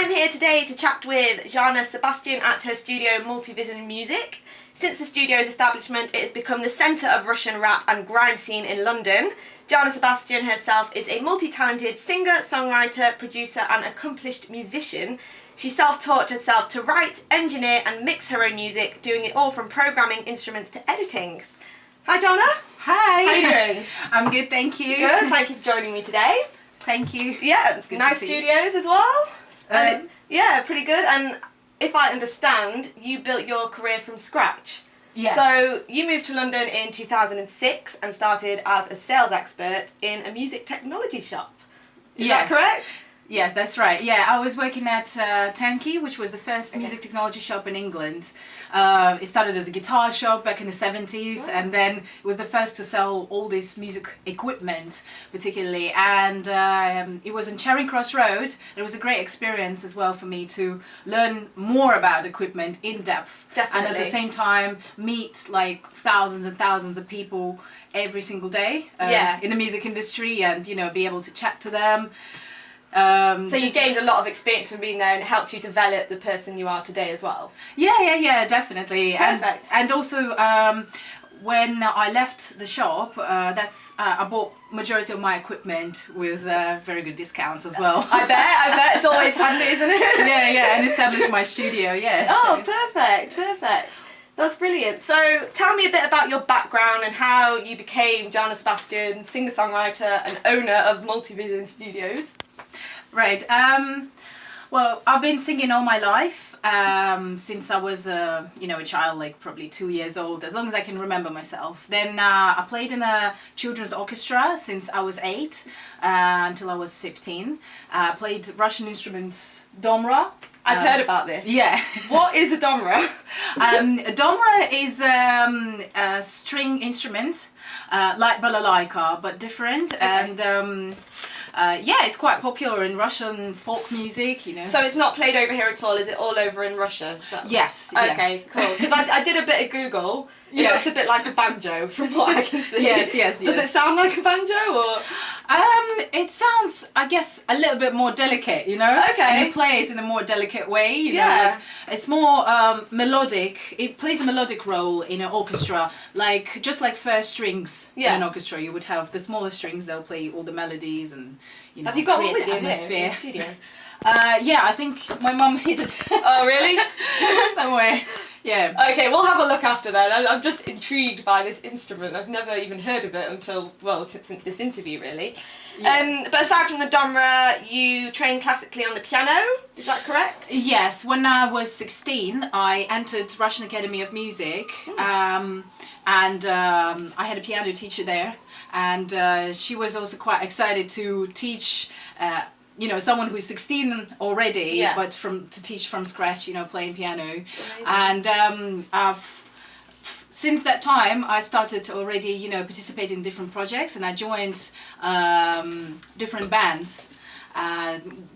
I'm here today to chat with Jahna Sebastian at her studio Multivizion Music. Since the studio's establishment, it has become the centre of Russian rap and grime scene in London. Jahna Sebastian herself is a multi-talented singer, songwriter, producer and accomplished musician. She self-taught herself to write, engineer and mix her own music, doing it all from programming instruments to editing. Hi Jahna. Hi. How are you doing? I'm good, thank you. Good, thank you for joining me today. Thank you. Yeah, It's good nice to see studios as well. Yeah, pretty good. And if I understand, you built your career from scratch. Yes. So you moved to London in 2006 and started as a sales expert in a music technology shop. Is that correct? Yes, that's right. Yeah, I was working at Turnkey, which was the first music technology shop in England. It started as a guitar shop back in the 70s, and then it was the first to sell all this music equipment, particularly. And it was in Charing Cross Road. It was a great experience as well for me to learn more about equipment in depth. Definitely. And at the same time, meet like thousands and thousands of people every single day in the music industry, and be able to chat to them. So you gained a lot of experience from being there, and it helped you develop the person you are today as well. Yeah, definitely. Perfect. And also, when I left the shop, I bought majority of my equipment with very good discounts as well. I bet it's always handy, isn't it? Yeah, and established my studio. Yeah. Oh, perfect. That's brilliant. So tell me a bit about your background and how you became Jahna Sebastian, singer-songwriter and owner of Multivizion Studios. Right. Well, I've been singing all my life since I was a child, like probably 2 years old, as long as I can remember myself. Then I played in a children's orchestra since I was 8 until I was 15. I played Russian instruments, domra. I've heard about this. Yeah. What is a domra? A domra is a string instrument, like balalaika, but different. Okay. And it's quite popular in Russian folk music, So it's not played over here at all, is it all over in Russia? Yes. Okay, cool. Because I did a bit of Google. It looks a bit like a banjo from what I can see. Yes. Does it sound like a banjo or? It sounds, I guess, a little bit more delicate, Okay. And you play it in a more delicate way, Yeah. it's more melodic. It plays a melodic role in an orchestra, just like first strings in an orchestra. You would have the smaller strings, they'll play all the melodies and, Have you got one with you atmosphere. here in the studio? I think my mum hid it. Oh, really? Somewhere. Yeah. Okay, we'll have a look after that. I'm just intrigued by this instrument. I've never even heard of it until, since this interview, really. Yeah. But aside from the domra, you train classically on the piano, is that correct? Yes, when I was 16, I entered Russian Academy of Music, and I had a piano teacher there, and she was also quite excited to teach someone who's 16 already, but to teach from scratch, playing piano. Amazing. And since that time, I started already, participating in different projects, and I joined different bands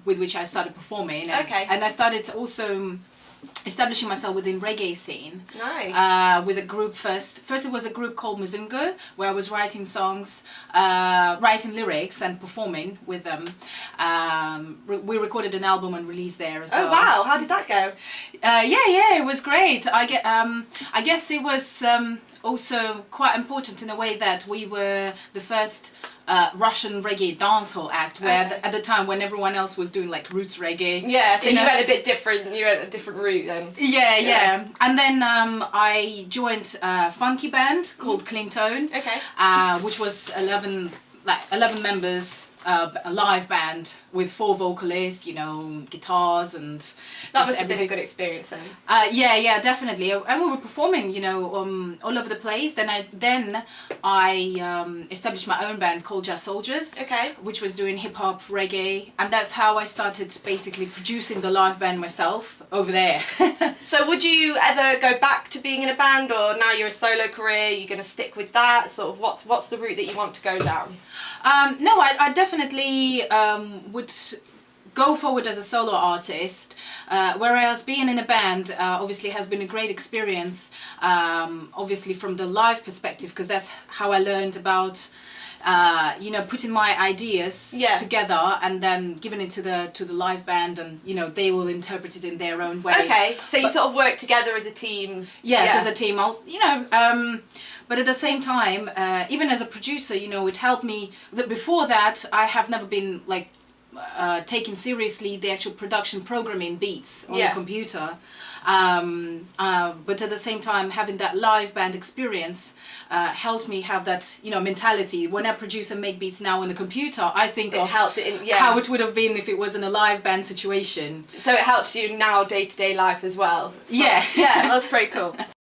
with which I started performing. And I started also establishing myself within reggae scene. Nice. With a group first it was a group called Muzungu, where I was writing songs, writing lyrics and performing with them. We recorded an album and released there as well. Oh wow, how did that go? It was great. I guess it was also quite important in a way that we were the first Russian reggae dancehall act, where at the time when everyone else was doing like roots reggae. Yeah, so you went a bit different. You went a different route then. Yeah. And then I joined a funky band called Clean Tone. Okay. Which was 11 members. A live band with 4 vocalists, guitars and... That must have been a good experience then. Yeah, definitely. And we were performing, all over the place. Then I established my own band called Jazz Soldiers, which was doing hip-hop, reggae, and that's how I started basically producing the live band myself over there. So would you ever go back to being in a band, or now you're a solo career, you're going to stick with that? Sort of what's the route that you want to go down? No, I definitely would go forward as a solo artist, whereas being in a band obviously has been a great experience, obviously from the live perspective, because that's how I learned about you know, putting my ideas together and then giving it to the live band, and you know, they will interpret it in their own way. Okay, so you sort of work together as a team. Yes, as a team. I'll, you know, but at the same time, even as a producer, you know, it helped me. That before that, I have never been like taking seriously the actual production programming beats on the computer. But at the same time, having that live band experience helped me have that, you know, mentality. When I produce and make beats now on the computer, I think of how it would have been if it was in a live band situation. So it helps you now day-to-day life as well. Yeah. Yeah, that's pretty cool.